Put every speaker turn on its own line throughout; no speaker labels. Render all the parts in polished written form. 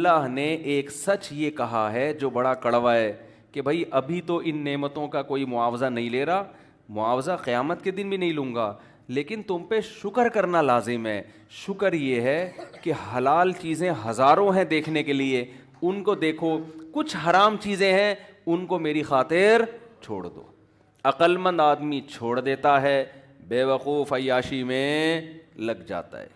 اللہ نے ایک سچ یہ کہا ہے جو بڑا کڑوا ہے کہ بھائی ابھی تو ان نعمتوں کا کوئی معاوضہ نہیں لے رہا, معاوضہ قیامت کے دن بھی نہیں لوں گا, لیکن تم پہ شکر کرنا لازم ہے. شکر یہ ہے کہ حلال چیزیں ہزاروں ہیں دیکھنے کے لیے, ان کو دیکھو. کچھ حرام چیزیں ہیں ان کو میری خاطر چھوڑ دو. عقل مند آدمی چھوڑ دیتا ہے, بے وقوف عیاشی میں لگ جاتا ہے.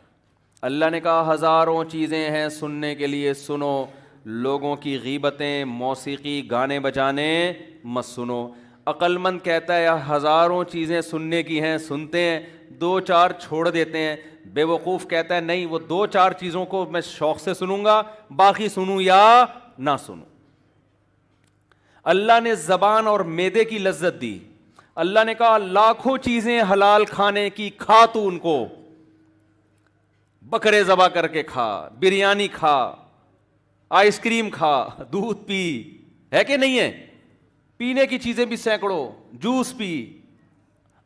اللہ نے کہا ہزاروں چیزیں ہیں سننے کے لیے, سنو. لوگوں کی غیبتیں, موسیقی, گانے بجانے مت سنو. عقل مند کہتا ہے ہزاروں چیزیں سننے کی ہیں, سنتے ہیں, دو چار چھوڑ دیتے ہیں. بے وقوف کہتا ہے نہیں, وہ دو چار چیزوں کو میں شوق سے سنوں گا, باقی سنوں یا نہ سنوں. اللہ نے زبان اور معدے کی لذت دی. اللہ نے کہا لاکھوں چیزیں حلال کھانے کی, کھا تو ان کو, بکرے ذبح کر کے کھا, بریانی کھا, آئس کریم کھا, دودھ پی, ہے کہ نہیں ہے؟ پینے کی چیزیں بھی سینکڑوں, جوس پی,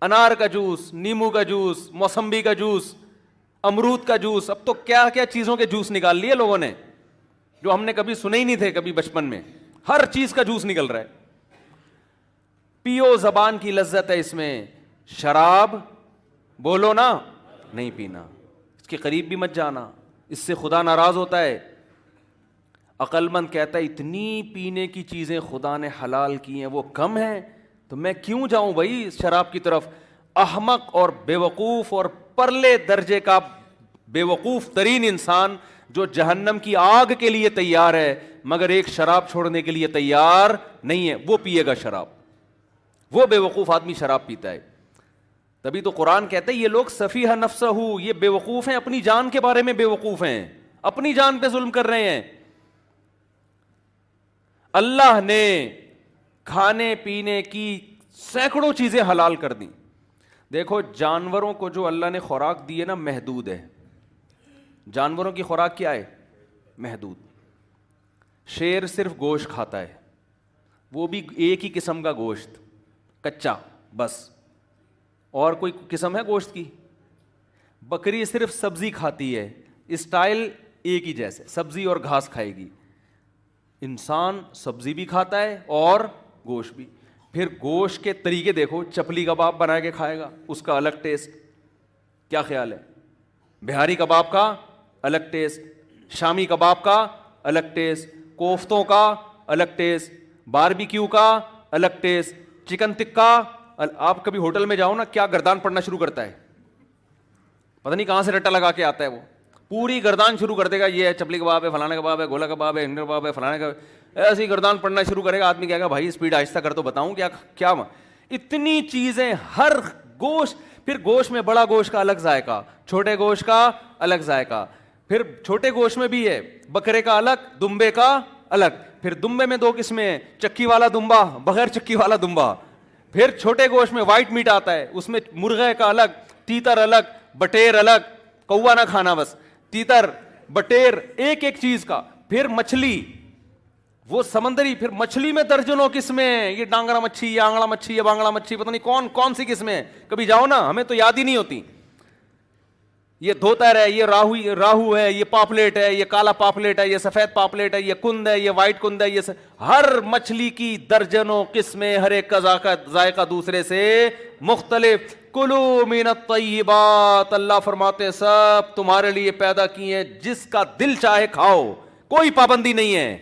انار کا جوس, نیمبو کا جوس, موسمبی کا جوس, امرود کا جوس. اب تو کیا کیا چیزوں کے جوس نکال لیے لوگوں نے جو ہم نے کبھی سنے ہی نہیں تھے کبھی بچپن میں. ہر چیز کا جوس نکل رہا ہے. پیو, زبان کی لذت ہے اس میں. شراب بولو نا, نہیں پینا, اس کے قریب بھی مت جانا, اس سے خدا ناراض ہوتا ہے. عقل مند کہتا ہے اتنی پینے کی چیزیں خدا نے حلال کی ہیں وہ کم ہیں, تو میں کیوں جاؤں بھائی شراب کی طرف. احمق اور بیوقوف اور پرلے درجے کا بیوقوف ترین انسان جو جہنم کی آگ کے لیے تیار ہے مگر ایک شراب چھوڑنے کے لیے تیار نہیں ہے, وہ پیے گا شراب. وہ بیوقوف آدمی شراب پیتا ہے. تبھی تو قرآن کہتا ہے یہ لوگ سفیہ نفسہ, یہ بیوقوف ہیں, اپنی جان کے بارے میں بیوقوف ہیں, اپنی جان پہ ظلم کر رہے ہیں. اللہ نے کھانے پینے کی سینکڑوں چیزیں حلال کر دی. دیکھو جانوروں کو جو اللہ نے خوراک دی ہے نا محدود ہے. جانوروں کی خوراک کیا ہے؟ محدود. شیر صرف گوشت کھاتا ہے, وہ بھی ایک ہی قسم کا گوشت, کچا بس, اور کوئی قسم ہے گوشت کی؟ بکری صرف سبزی کھاتی ہے, اسٹائل ایک ہی جیسے, سبزی اور گھاس کھائے گی. انسان سبزی بھی کھاتا ہے اور گوشت بھی. پھر گوشت کے طریقے دیکھو, چپلی کباب بنا کے کھائے گا, اس کا الگ ٹیسٹ. کیا خیال ہے؟ بہاری کباب کا الگ ٹیسٹ, شامی کباب کا الگ ٹیسٹ, کوفتوں کا الگ ٹیسٹ, باربیکیو کا الگ ٹیسٹ, چکن ٹکا. آپ کبھی ہوٹل میں جاؤ نا, کیا گردان پڑنا شروع کرتا ہے, پتہ نہیں کہاں سے رٹا لگا کے آتا ہے, وہ پوری گردان شروع کر دے گا, یہ ہے چپلی کباب ہے, فلانا کباب ہے, گولا کباب ہے, انڈر کباب ہے, فلانا کا, ایسی گردان پڑنا شروع کرے گا. آدمی کہے گا بھائی اسپیڈ آہستہ کر تو بتاؤں کیا کیا. اتنی چیزیں, ہر گوشت. پھر گوشت میں بڑا گوشت کا الگ ذائقہ, چھوٹے گوشت کا الگ ذائقہ. پھر چھوٹے گوشت میں بھی ہے بکرے کا الگ, دمبے کا الگ. پھر دمبے میں دو قسمیں ہیں, چکی والا دمبا, بغیر چکی والا دمبا. پھر چھوٹے گوشت میں وائٹ میٹ آتا ہے, اس میں مرغے کا الگ, تیتر الگ, بٹیر الگ. کوا نہ کھانا بس, تیتر, بٹیر, ایک ایک چیز کا. پھر مچھلی, وہ سمندری, پھر مچھلی میں درجنوں قسمیں ہیں, یہ ڈانگرا مچھی, یہ آنگڑا مچھی, یہ بانگڑا مچھی, پتہ نہیں کون کون سی قسمیں. کبھی جاؤ نا, ہمیں تو یاد ہی نہیں ہوتی. یہ دھوتر ہے, یہ راہو ہے, یہ پاپلیٹ ہے, یہ کالا پاپلیٹ ہے, یہ سفید پاپلیٹ ہے, یہ کند ہے, یہ وائٹ کند ہے, یہ ہر مچھلی کی درجنوں قسمیں, ہر ایک کا ذائقہ دوسرے سے مختلف. کلوا من الطیبات, اللہ فرماتے سب تمہارے لیے پیدا کیے ہیں, جس کا دل چاہے کھاؤ, کوئی پابندی نہیں ہے.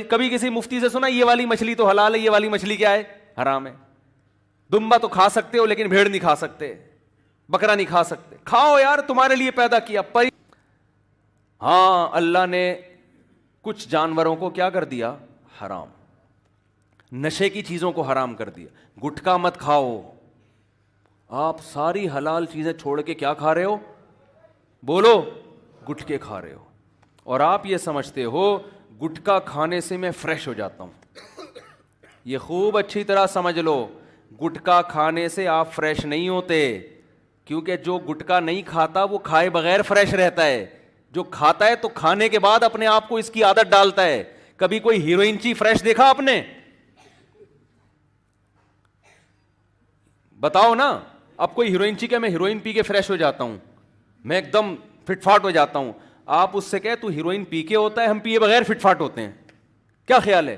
کبھی کسی مفتی سے سنا یہ والی مچھلی تو حلال ہے, یہ والی مچھلی کیا ہے, حرام ہے. دمبا تو کھا سکتے ہو لیکن بھیڑ نہیں کھا سکتے, بکرا نہیں کھا سکتے. کھاؤ یار, تمہارے لیے پیدا کیا. ہاں اللہ نے کچھ جانوروں کو کیا کر دیا, حرام. نشے کی چیزوں کو حرام کر دیا. گٹکا مت کھاؤ. آپ ساری حلال چیزیں چھوڑ کے کیا کھا رہے ہو, بولو, گٹکے کھا رہے ہو. اور آپ یہ سمجھتے ہو گٹکا کھانے سے میں فریش ہو جاتا ہوں. یہ خوب اچھی طرح سمجھ لو, گٹکا کھانے سے آپ فریش نہیں ہوتے, کیونکہ جو گٹکا نہیں کھاتا وہ کھائے بغیر فریش رہتا ہے. جو کھاتا ہے تو کھانے کے بعد اپنے آپ کو اس کی عادت ڈالتا ہے. کبھی کوئی ہیروئن چی فریش دیکھا آپ نے؟ بتاؤ نا. اب کوئی ہیروئن چی کہ میں ہیروئن پی کے فریش ہو جاتا ہوں, میں ایک دم فٹ فاٹ ہو جاتا ہوں. آپ اس سے کہے تو ہیروئن پی کے ہوتا ہے, ہم پیے بغیر فٹ فاٹ ہوتے ہیں, کیا خیال ہے؟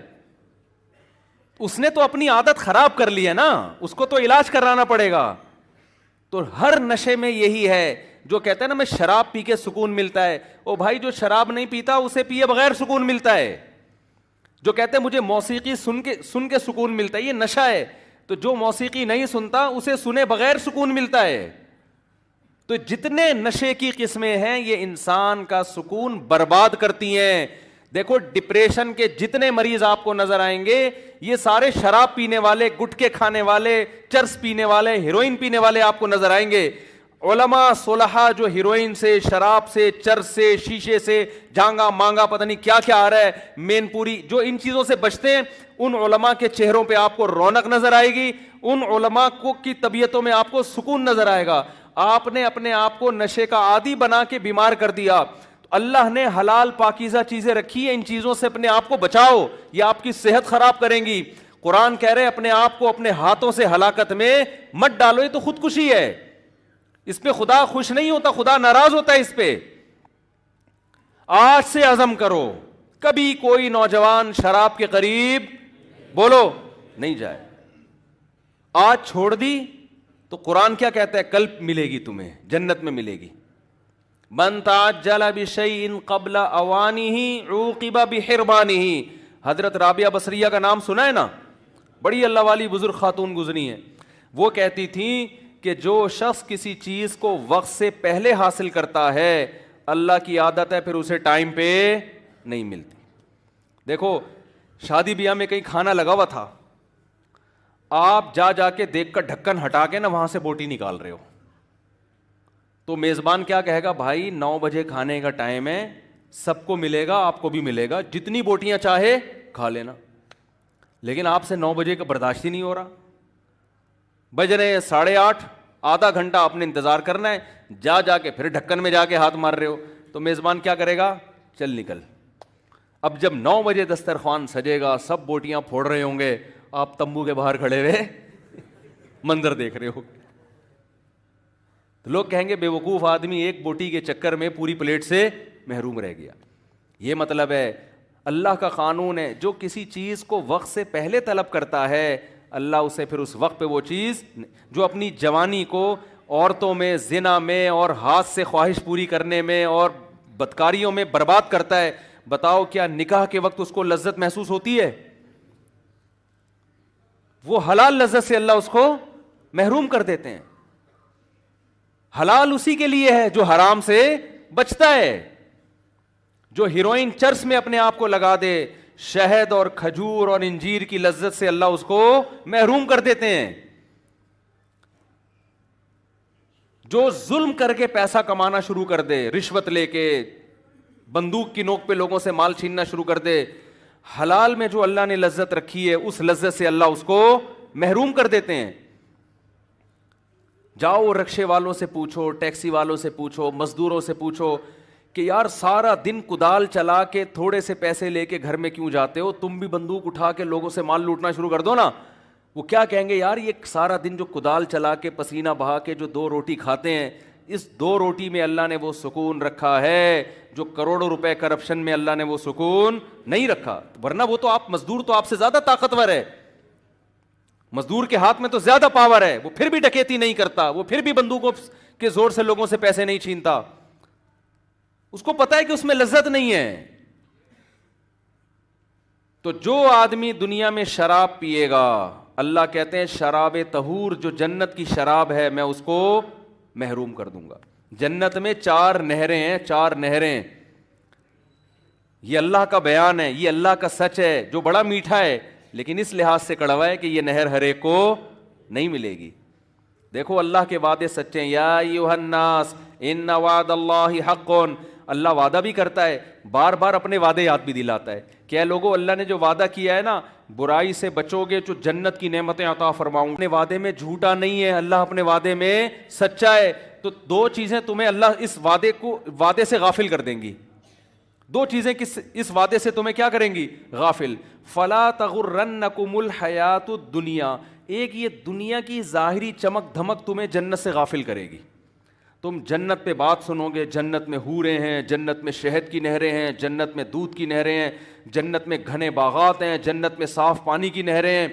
اس نے تو اپنی عادت خراب کر لی ہے نا, اس کو تو علاج کرانا پڑے گا. تو ہر نشے میں یہی ہے, جو کہتا ہے نا میں شراب پی کے سکون ملتا ہے, او بھائی جو شراب نہیں پیتا اسے پیے بغیر سکون ملتا ہے. جو کہتے ہیں مجھے موسیقی سن کے سکون ملتا ہے, یہ نشہ ہے. تو جو موسیقی نہیں سنتا اسے سنے بغیر سکون ملتا ہے. تو جتنے نشے کی قسمیں ہیں یہ انسان کا سکون برباد کرتی ہیں. دیکھو ڈپریشن کے جتنے مریض آپ کو نظر آئیں گے یہ سارے شراب پینے والے, گٹکے کھانے والے, چرس پینے والے, ہیروئن پینے والے آپ کو نظر آئیں گے. علماء صلحاء جو ہیروئن سے, شراب سے, چرس سے, شیشے سے, جھانگا مانگا پتہ نہیں کیا کیا آ رہا ہے, مین پوری, جو ان چیزوں سے بچتے ہیں ان علماء کے چہروں پہ آپ کو رونق نظر آئے گی, ان علماء کو کی طبیعتوں میں آپ کو سکون نظر آئے گا. آپ نے اپنے آپ کو نشے کا عادی بنا کے بیمار کر دیا. اللہ نے حلال پاکیزہ چیزیں رکھی ہیں, ان چیزوں سے اپنے آپ کو بچاؤ, یہ آپ کی صحت خراب کریں گی. قرآن کہہ رہے اپنے آپ کو اپنے ہاتھوں سے ہلاکت میں مت ڈالو, یہ تو خودکشی ہے, اس پہ خدا خوش نہیں ہوتا, خدا ناراض ہوتا ہے اس پہ. آج سے عزم کرو کبھی کوئی نوجوان شراب کے قریب بولو نہیں جائے. آج چھوڑ دی تو قرآن کیا کہتا ہے, کل ملے گی تمہیں, جنت میں ملے گی. من تعجل بشیء قبل اوانہ عوقب بحرمانہ. حضرت رابعہ بصریہ کا نام سنا ہے نا, بڑی اللہ والی بزرگ خاتون گزری ہیں. وہ کہتی تھیں کہ جو شخص کسی چیز کو وقت سے پہلے حاصل کرتا ہے اللہ کی عادت ہے پھر اسے ٹائم پہ نہیں ملتی. دیکھو شادی بیاہ میں کہیں کھانا لگا ہوا تھا, آپ جا کے دیکھ کر ڈھکن ہٹا کے نا وہاں سے بوٹی نکال رہے ہو, تو میزبان کیا کہے گا, بھائی 9 بجے کھانے کا ٹائم ہے, سب کو ملے گا, آپ کو بھی ملے گا, جتنی بوٹیاں چاہے کھا لینا. لیکن آپ سے 9 بجے کا برداشت ہی نہیں ہو رہا, بج رہے 8:30, آدھا گھنٹہ آپ نے انتظار کرنا ہے, جا کے پھر ڈھکن میں جا کے ہاتھ مار رہے ہو, تو میزبان کیا کرے گا, چل نکل. اب جب 9 بجے دسترخوان سجے گا, سب بوٹیاں پھوڑ رہے ہوں گے, آپ تمبو کے باہر کھڑے ہوئے منظر دیکھ رہے ہو, تو لوگ کہیں گے بے وقوف آدمی ایک بوٹی کے چکر میں پوری پلیٹ سے محروم رہ گیا. یہ مطلب ہے اللہ کا قانون ہے, جو کسی چیز کو وقت سے پہلے طلب کرتا ہے اللہ اسے پھر اس وقت پہ وہ چیز, جو اپنی جوانی کو عورتوں میں, زنا میں اور ہاتھ سے خواہش پوری کرنے میں اور بدکاریوں میں برباد کرتا ہے, بتاؤ کیا نکاح کے وقت اس کو لذت محسوس ہوتی ہے؟ وہ حلال لذت سے اللہ اس کو محروم کر دیتے ہیں. حلال اسی کے لیے ہے جو حرام سے بچتا ہے. جو ہیروئن چرس میں اپنے آپ کو لگا دے, شہد اور کھجور اور انجیر کی لذت سے اللہ اس کو محروم کر دیتے ہیں. جو ظلم کر کے پیسہ کمانا شروع کر دے, رشوت لے کے بندوق کی نوک پہ لوگوں سے مال چھیننا شروع کر دے, حلال میں جو اللہ نے لذت رکھی ہے اس لذت سے اللہ اس کو محروم کر دیتے ہیں. جاؤ رکشے والوں سے پوچھو, ٹیکسی والوں سے پوچھو, مزدوروں سے پوچھو کہ یار سارا دن کدال چلا کے تھوڑے سے پیسے لے کے گھر میں کیوں جاتے ہو, تم بھی بندوق اٹھا کے لوگوں سے مال لوٹنا شروع کر دو نا. وہ کیا کہیں گے, یار یہ سارا دن جو کدال چلا کے پسینہ بہا کے جو 2 روٹی کھاتے ہیں, اس 2 روٹی میں اللہ نے وہ سکون رکھا ہے جو کروڑوں روپے کرپشن میں اللہ نے وہ سکون نہیں رکھا. ورنہ وہ تو آپ مزدور تو آپ سے زیادہ طاقتور ہے, مزدور کے ہاتھ میں تو زیادہ پاور ہے, وہ پھر بھی ڈکیتی نہیں کرتا, وہ پھر بھی بندوقوں کے زور سے لوگوں سے پیسے نہیں چھینتا, اس کو پتا ہے کہ اس میں لذت نہیں ہے. تو جو آدمی دنیا میں شراب پیے گا, اللہ کہتے ہیں شراب طہور جو جنت کی شراب ہے میں اس کو محروم کر دوں گا. جنت میں 4 نہریں ہیں, 4 نہریں. یہ اللہ کا بیان ہے, یہ اللہ کا سچ ہے جو بڑا میٹھا ہے, لیکن اس لحاظ سے کڑوا ہے کہ یہ نہر ہر ایک کو نہیں ملے گی. دیکھو اللہ کے وعدے سچے ہیں, یا ایھا الناس ان وعد اللہ حق. اللہ وعدہ بھی کرتا ہے, بار بار اپنے وعدے یاد بھی دلاتا ہے. کیا لوگوں اللہ نے جو وعدہ کیا ہے نا, برائی سے بچو گے جو جنت کی نعمتیں عطا فرماؤں, اپنے وعدے میں جھوٹا نہیں ہے, اللہ اپنے وعدے میں سچا ہے. تو 2 چیزیں تمہیں اللہ اس وعدے سے غافل کر دیں گی. 2 چیزیں اس وعدے سے تمہیں کیا کریں گی, غافل. فلا تغرنکم الحیات الدنیا, ایک یہ دنیا کی ظاہری چمک دھمک تمہیں جنت سے غافل کرے گی. تم جنت پہ بات سنو گے، جنت میں حوریں ہیں، جنت میں شہد کی نہریں ہیں، جنت میں دودھ کی نہریں ہیں، جنت میں گھنے باغات ہیں، جنت میں صاف پانی کی نہریں ہیں.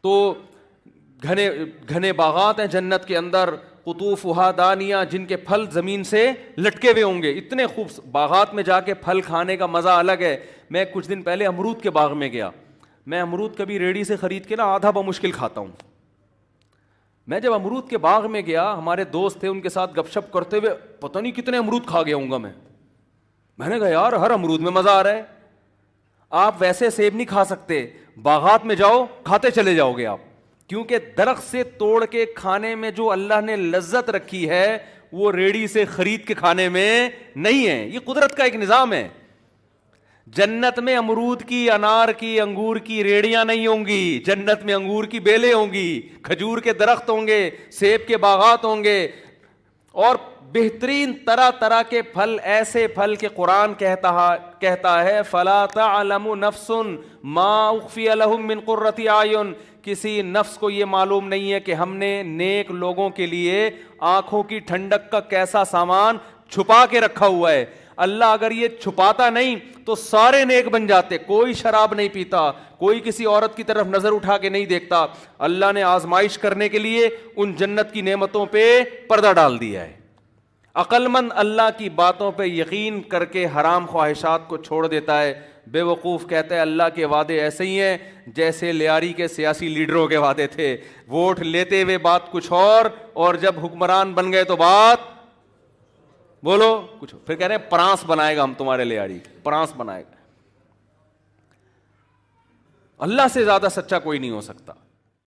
تو گھنے گھنے باغات ہیں جنت کے اندر، قطوفہا دانیہ، جن کے پھل زمین سے لٹکے ہوئے ہوں گے. اتنے خوب باغات میں جا کے پھل کھانے کا مزہ الگ ہے. میں کچھ دن پہلے امرود کے باغ میں گیا. میں امرود کبھی ریڑھی سے خرید کے نا آدھا بمشکل کھاتا ہوں. میں جب امرود کے باغ میں گیا، ہمارے دوست تھے، ان کے ساتھ گپ شپ کرتے ہوئے پتہ نہیں کتنے امرود کھا گیا ہوں گا میں نے کہا یار ہر امرود میں مزہ آ رہا ہے. آپ ویسے سیب نہیں کھا سکتے، باغات میں جاؤ کھاتے چلے جاؤ گے آپ، کیونکہ درخت سے توڑ کے کھانے میں جو اللہ نے لذت رکھی ہے وہ ریڑھی سے خرید کے کھانے میں نہیں ہے. یہ قدرت کا ایک نظام ہے. جنت میں امرود کی، انار کی، انگور کی ریڑیاں نہیں ہوں گی. جنت میں انگور کی بیلیں ہوں گی، کھجور کے درخت ہوں گے، سیب کے باغات ہوں گے، اور بہترین طرح طرح کے پھل، ایسے پھل کہ قرآن کہتا ہے فَلَا تَعْلَمُ نَفْسٌ مَا أُخْفِيَ لَهُم مِّن قُرَّةِ أَعْيُن. کسی نفس کو یہ معلوم نہیں ہے کہ ہم نے نیک لوگوں کے لیے آنکھوں کی ٹھنڈک کا کیسا سامان چھپا کے رکھا ہوا ہے. اللہ اگر یہ چھپاتا نہیں تو سارے نیک بن جاتے. کوئی شراب نہیں پیتا، کوئی کسی عورت کی طرف نظر اٹھا کے نہیں دیکھتا. اللہ نے آزمائش کرنے کے لیے ان جنت کی نعمتوں پہ پردہ ڈال دیا ہے. عقل مند اللہ کی باتوں پہ یقین کر کے حرام خواہشات کو چھوڑ دیتا ہے. بے وقوف کہتا ہے اللہ کے وعدے ایسے ہی ہیں جیسے لیاری کے سیاسی لیڈروں کے وعدے تھے. ووٹ لیتے ہوئے بات کچھ اور جب حکمران بن گئے تو بات بولو کچھ. پھر کہہ رہے ہیں پرانس بنائے گا ہم تمہارے لیاری، پرانس بنائے گا. اللہ سے زیادہ سچا کوئی نہیں ہو سکتا.